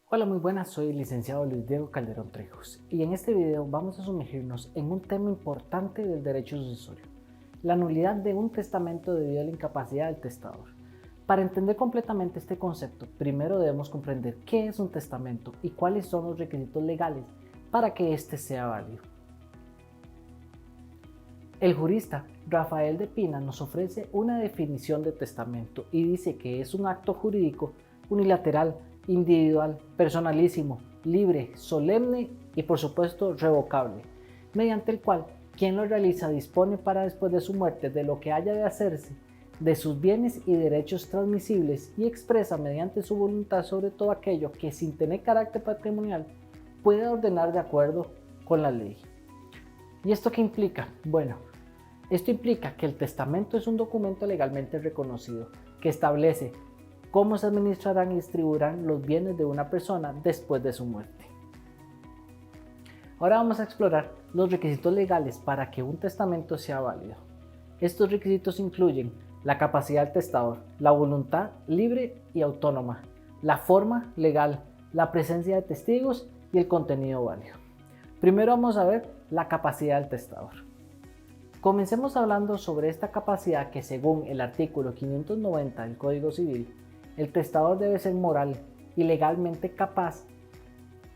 Hola, muy buenas, soy el licenciado Luis Diego Calderón Trejos y en este video vamos a sumergirnos en un tema importante del derecho sucesorio, la nulidad de un testamento debido a la incapacidad del testador. Para entender completamente este concepto, primero debemos comprender qué es un testamento y cuáles son los requisitos legales para que éste sea válido. El jurista Rafael de Pina nos ofrece una definición de testamento y dice que es un acto jurídico unilateral, individual, personalísimo, libre, solemne y por supuesto revocable, mediante el cual quien lo realiza dispone para después de su muerte de lo que haya de hacerse, de sus bienes y derechos transmisibles y expresa mediante su voluntad sobre todo aquello que sin tener carácter patrimonial puede ordenar de acuerdo con la ley. ¿Y esto qué implica? Bueno, esto implica que el testamento es un documento legalmente reconocido que establece cómo se administrarán y distribuirán los bienes de una persona después de su muerte. Ahora vamos a explorar los requisitos legales para que un testamento sea válido. Estos requisitos incluyen la capacidad del testador, la voluntad libre y autónoma, la forma legal, la presencia de testigos y el contenido válido. Primero vamos a ver la capacidad del testador. Comencemos hablando sobre esta capacidad que según el artículo 590 del Código Civil, el testador debe ser moral y legalmente capaz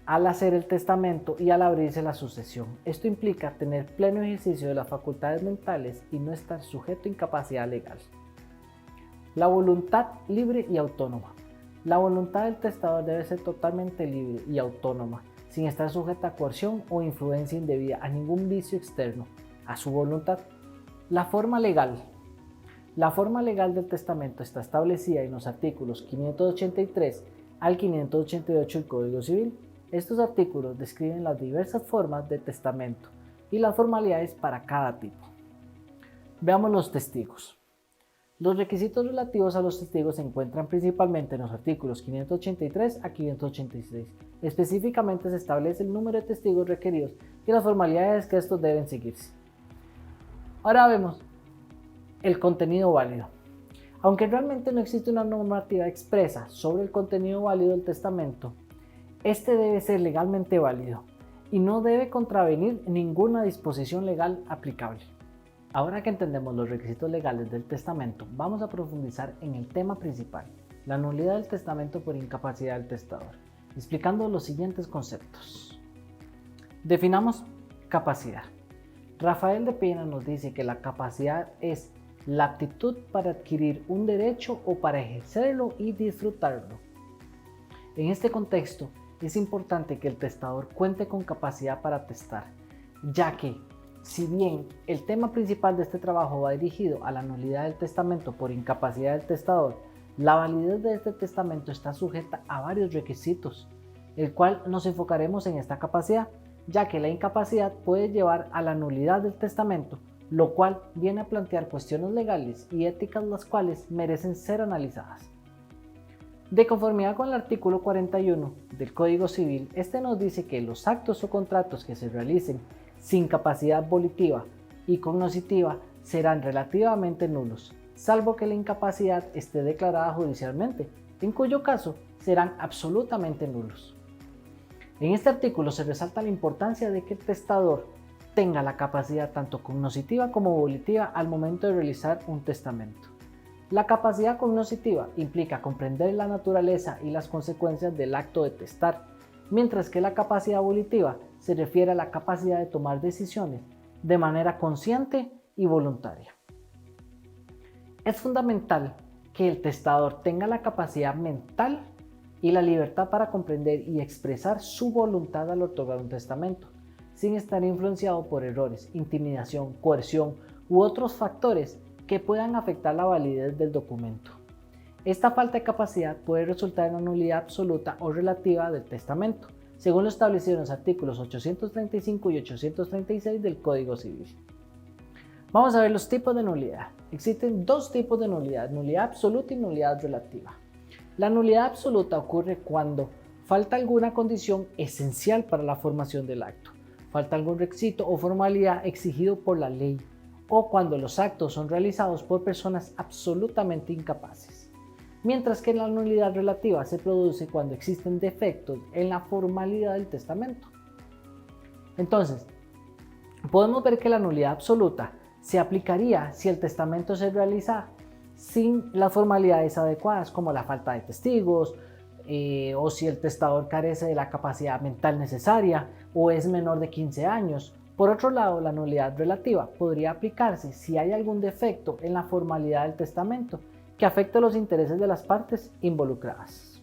al hacer el testamento y al abrirse la sucesión. Esto implica tener pleno ejercicio de las facultades mentales y no estar sujeto a incapacidad legal. La voluntad libre y autónoma. La voluntad del testador debe ser totalmente libre y autónoma, sin estar sujeta a coerción o influencia indebida a ningún vicio externo a su voluntad. La forma legal. La forma legal del testamento está establecida en los artículos 583 al 588 del Código Civil. Estos artículos describen las diversas formas de testamento y las formalidades para cada tipo. Veamos los testigos. Los requisitos relativos a los testigos se encuentran principalmente en los artículos 583 a 586. Específicamente se establece el número de testigos requeridos y las formalidades que estos deben seguirse. Ahora vemos el contenido válido. Aunque realmente no existe una normativa expresa sobre el contenido válido del testamento, este debe ser legalmente válido y no debe contravenir ninguna disposición legal aplicable. Ahora que entendemos los requisitos legales del testamento, vamos a profundizar en el tema principal, la nulidad del testamento por incapacidad del testador, explicando los siguientes conceptos. Definamos capacidad. Rafael de Pina nos dice que la capacidad es la aptitud para adquirir un derecho o para ejercerlo y disfrutarlo. En este contexto, es importante que el testador cuente con capacidad para testar, ya que, si bien el tema principal de este trabajo va dirigido a la nulidad del testamento por incapacidad del testador, la validez de este testamento está sujeta a varios requisitos, el cual nos enfocaremos en esta capacidad, ya que la incapacidad puede llevar a la nulidad del testamento, lo cual viene a plantear cuestiones legales y éticas las cuales merecen ser analizadas. De conformidad con el artículo 41 del Código Civil, este nos dice que los actos o contratos que se realicen sin capacidad volitiva y cognoscitiva serán relativamente nulos, salvo que la incapacidad esté declarada judicialmente, en cuyo caso serán absolutamente nulos. En este artículo se resalta la importancia de que el testador tenga la capacidad tanto cognoscitiva como volitiva al momento de realizar un testamento. La capacidad cognoscitiva implica comprender la naturaleza y las consecuencias del acto de testar, mientras que la capacidad volitiva se refiere a la capacidad de tomar decisiones de manera consciente y voluntaria. Es fundamental que el testador tenga la capacidad mental y la libertad para comprender y expresar su voluntad al otorgar un testamento, sin estar influenciado por errores, intimidación, coerción u otros factores que puedan afectar la validez del documento. Esta falta de capacidad puede resultar en una nulidad absoluta o relativa del testamento, según lo establecido en los artículos 835 y 836 del Código Civil. Vamos a ver los tipos de nulidad. Existen dos tipos de nulidad, nulidad absoluta y nulidad relativa. La nulidad absoluta ocurre cuando falta alguna condición esencial para la formación del acto, falta algún requisito o formalidad exigido por la ley, o cuando los actos son realizados por personas absolutamente incapaces. mientras que la nulidad relativa se produce cuando existen defectos en la formalidad del testamento. Entonces, podemos ver que la nulidad absoluta se aplicaría si el testamento se realiza sin las formalidades adecuadas, como la falta de testigos, o si el testador carece de la capacidad mental necesaria o es menor de 15 años. Por otro lado, la nulidad relativa podría aplicarse si hay algún defecto en la formalidad del testamento que afecte los intereses de las partes involucradas.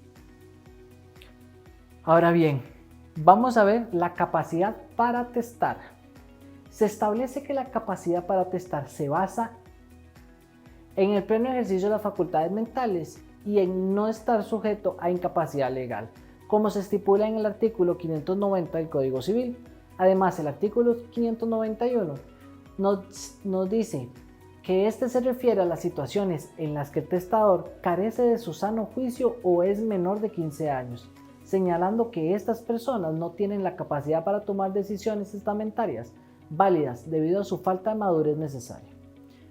Ahora bien, vamos a ver la capacidad para testar. Se establece que la capacidad para testar se basa en el pleno ejercicio de las facultades mentales y en no estar sujeto a incapacidad legal, como se estipula en el artículo 590 del Código Civil. Además, el artículo 591 nos dice que este se refiere a las situaciones en las que el testador carece de su sano juicio o es menor de 15 años, señalando que estas personas no tienen la capacidad para tomar decisiones testamentarias válidas debido a su falta de madurez necesaria.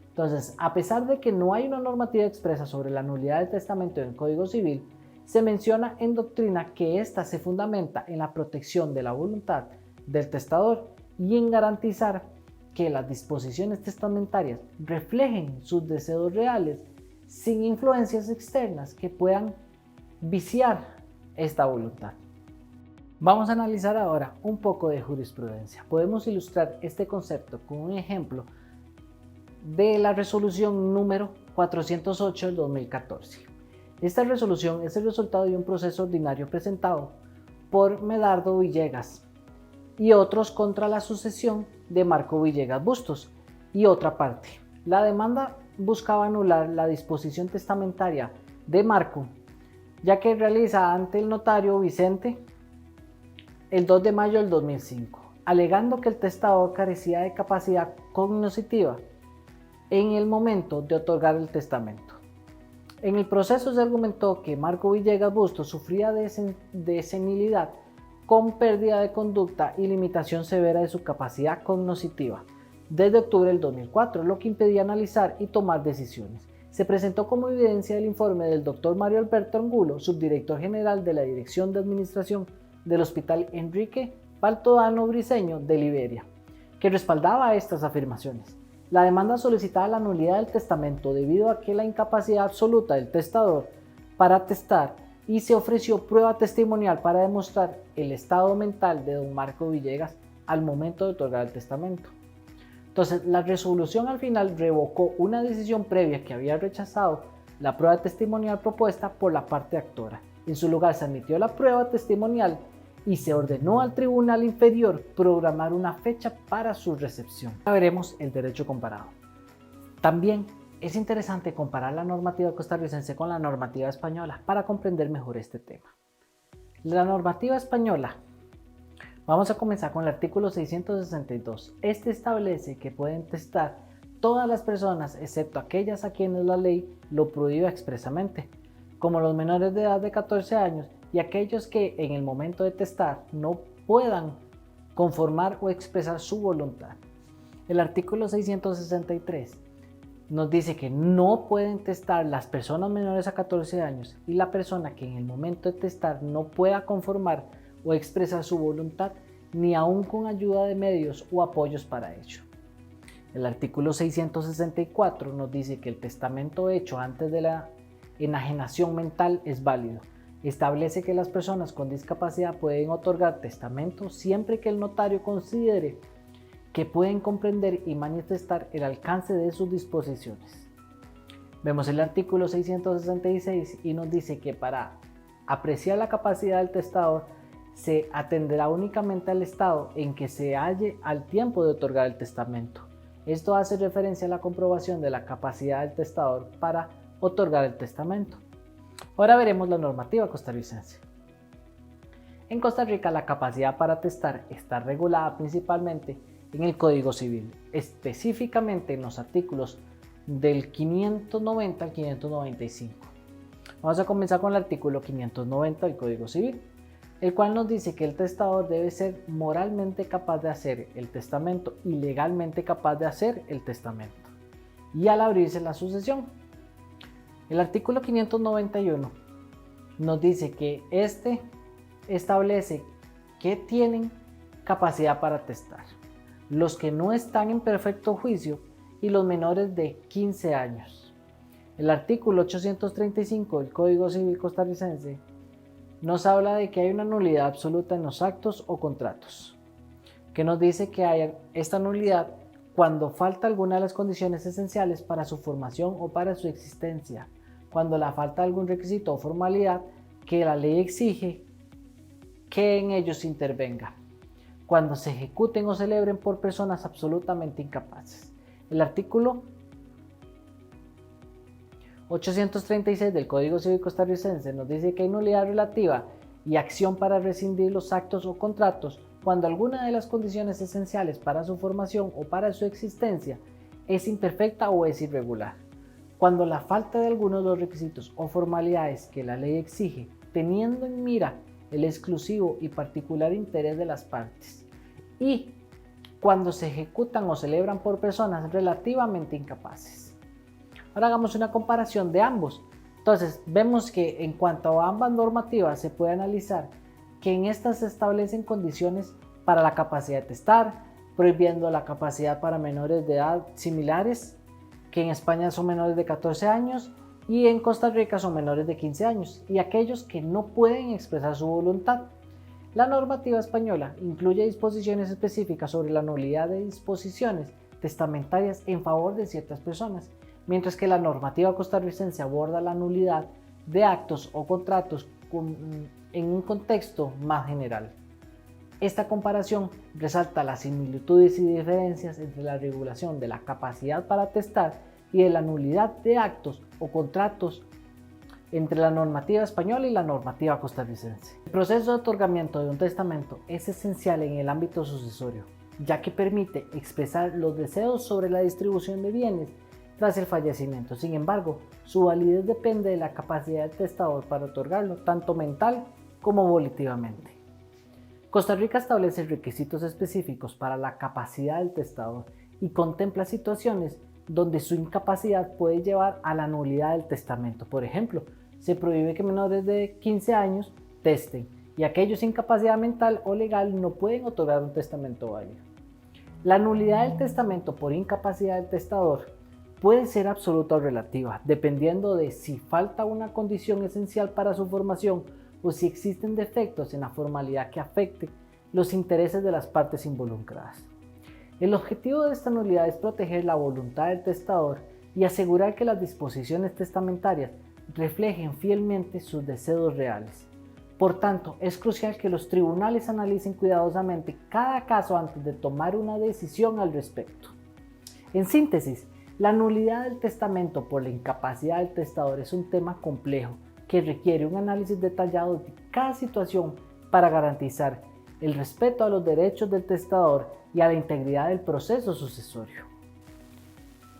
Entonces, a pesar de que no hay una normativa expresa sobre la nulidad del testamento en el Código Civil, se menciona en doctrina que ésta se fundamenta en la protección de la voluntad del testador y en garantizar que las disposiciones testamentarias reflejen sus deseos reales sin influencias externas que puedan viciar esta voluntad. Vamos a analizar ahora un poco de jurisprudencia. Podemos ilustrar este concepto con un ejemplo de la resolución número 408 del 2014. Esta resolución es el resultado de un proceso ordinario presentado por Medardo Villegas y otros contra la sucesión de Marco Villegas Bustos y otra parte. La demanda buscaba anular la disposición testamentaria de Marco, ya que realiza ante el notario Vicente el 2 de mayo del 2005, alegando que el testador carecía de capacidad cognoscitiva en el momento de otorgar el testamento. En el proceso se argumentó que Marco Villegas Bustos sufría de senilidad con pérdida de conducta y limitación severa de su capacidad cognoscitiva desde octubre del 2004, lo que impedía analizar y tomar decisiones. Se presentó como evidencia el informe del Dr. Mario Alberto Angulo, subdirector general de la Dirección de Administración del Hospital Enrique Baltodano Briceño de Liberia, que respaldaba estas afirmaciones. La demanda solicitaba la nulidad del testamento debido a que la incapacidad absoluta del testador para testar y se ofreció prueba testimonial para demostrar el estado mental de don Marco Villegas al momento de otorgar el testamento. Entonces, la resolución al final revocó una decisión previa que había rechazado la prueba testimonial propuesta por la parte actora. En su lugar se admitió la prueba testimonial y se ordenó al tribunal inferior programar una fecha para su recepción. Ahora veremos el derecho comparado. También es interesante comparar la normativa costarricense con la normativa española para comprender mejor este tema. La normativa española, vamos a comenzar con el artículo 662. Este establece que pueden testar todas las personas excepto aquellas a quienes la ley lo prohíbe expresamente, como los menores de edad de 14 años y aquellos que en el momento de testar no puedan conformar o expresar su voluntad. El artículo 663 nos dice que no pueden testar las personas menores a 14 años y la persona que en el momento de testar no pueda conformar o expresar su voluntad, ni aun con ayuda de medios o apoyos para ello. El artículo 664 nos dice que el testamento hecho antes de la enajenación mental es válido. Establece que las personas con discapacidad pueden otorgar testamento siempre que el notario considere que pueden comprender y manifestar el alcance de sus disposiciones. Vemos el artículo 666 y nos dice que para apreciar la capacidad del testador se atenderá únicamente al estado en que se halle al tiempo de otorgar el testamento. Esto hace referencia a la comprobación de la capacidad del testador para otorgar el testamento. Ahora veremos la normativa costarricense. En Costa Rica la capacidad para testar está regulada principalmente en el Código Civil, específicamente en los artículos del 590 al 595. Vamos a comenzar con el artículo 590 del Código Civil, el cual nos dice que el testador debe ser moralmente capaz de hacer el testamento y legalmente capaz de hacer el testamento, y al abrirse la sucesión. El artículo 591 nos dice que este establece que tienen capacidad para testar los que no están en perfecto juicio y los menores de 15 años. El artículo 835 del Código Civil costarricense nos habla de que hay una nulidad absoluta en los actos o contratos, que nos dice que hay esta nulidad cuando falta alguna de las condiciones esenciales para su formación o para su existencia, cuando la falta de algún requisito o formalidad que la ley exige que en ellos intervenga, cuando se ejecuten o celebren por personas absolutamente incapaces. El artículo 836 del Código Civil costarricense nos dice que hay nulidad relativa y acción para rescindir los actos o contratos cuando alguna de las condiciones esenciales para su formación o para su existencia es imperfecta o es irregular, cuando la falta de algunos de los requisitos o formalidades que la ley exige, teniendo en mira el exclusivo y particular interés de las partes, y cuando se ejecutan o celebran por personas relativamente incapaces. Ahora hagamos una comparación de ambos. Entonces, vemos que en cuanto a ambas normativas se puede analizar que en estas se establecen condiciones para la capacidad de testar, prohibiendo la capacidad para menores de edad similares, que en España son menores de 14 años y en Costa Rica son menores de 15 años, y aquellos que no pueden expresar su voluntad. La normativa española incluye disposiciones específicas sobre la nulidad de disposiciones testamentarias en favor de ciertas personas, mientras que la normativa costarricense aborda la nulidad de actos o contratos en un contexto más general. Esta comparación resalta las similitudes y diferencias entre la regulación de la capacidad para testar y de la nulidad de actos o contratos entre la normativa española y la normativa costarricense. El proceso de otorgamiento de un testamento es esencial en el ámbito sucesorio, ya que permite expresar los deseos sobre la distribución de bienes tras el fallecimiento. Sin embargo, su validez depende de la capacidad del testador para otorgarlo, tanto mental como volitivamente. Costa Rica establece requisitos específicos para la capacidad del testador y contempla situaciones donde su incapacidad puede llevar a la nulidad del testamento. Por ejemplo, se prohíbe que menores de 15 años testen y aquellos sin capacidad mental o legal no pueden otorgar un testamento válido. La nulidad del testamento por incapacidad del testador puede ser absoluta o relativa, dependiendo de si falta una condición esencial para su formación o si existen defectos en la formalidad que afecte los intereses de las partes involucradas. El objetivo de esta nulidad es proteger la voluntad del testador y asegurar que las disposiciones testamentarias reflejen fielmente sus deseos reales. Por tanto, es crucial que los tribunales analicen cuidadosamente cada caso antes de tomar una decisión al respecto. En síntesis, la nulidad del testamento por la incapacidad del testador es un tema complejo que requiere un análisis detallado de cada situación para garantizar el respeto a los derechos del testador y a la integridad del proceso sucesorio.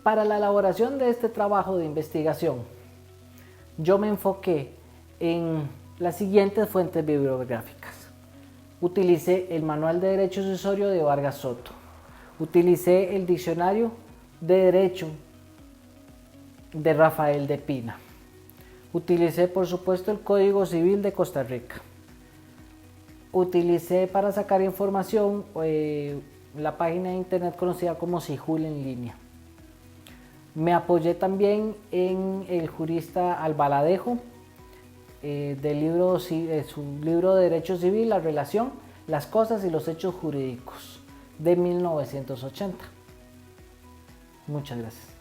Para la elaboración de este trabajo de investigación, yo me enfoqué en las siguientes fuentes bibliográficas. Utilicé el Manual de Derecho Sucesorio de Vargas Soto. Utilicé el Diccionario de Derecho de Rafael de Pina. Utilicé, por supuesto, el Código Civil de Costa Rica. Utilicé para sacar información la página de internet conocida como Sijul en línea. Me apoyé también en el jurista Albaladejo, su libro de Derecho Civil, La Relación, las Cosas y los Hechos Jurídicos, de 1980. Muchas gracias.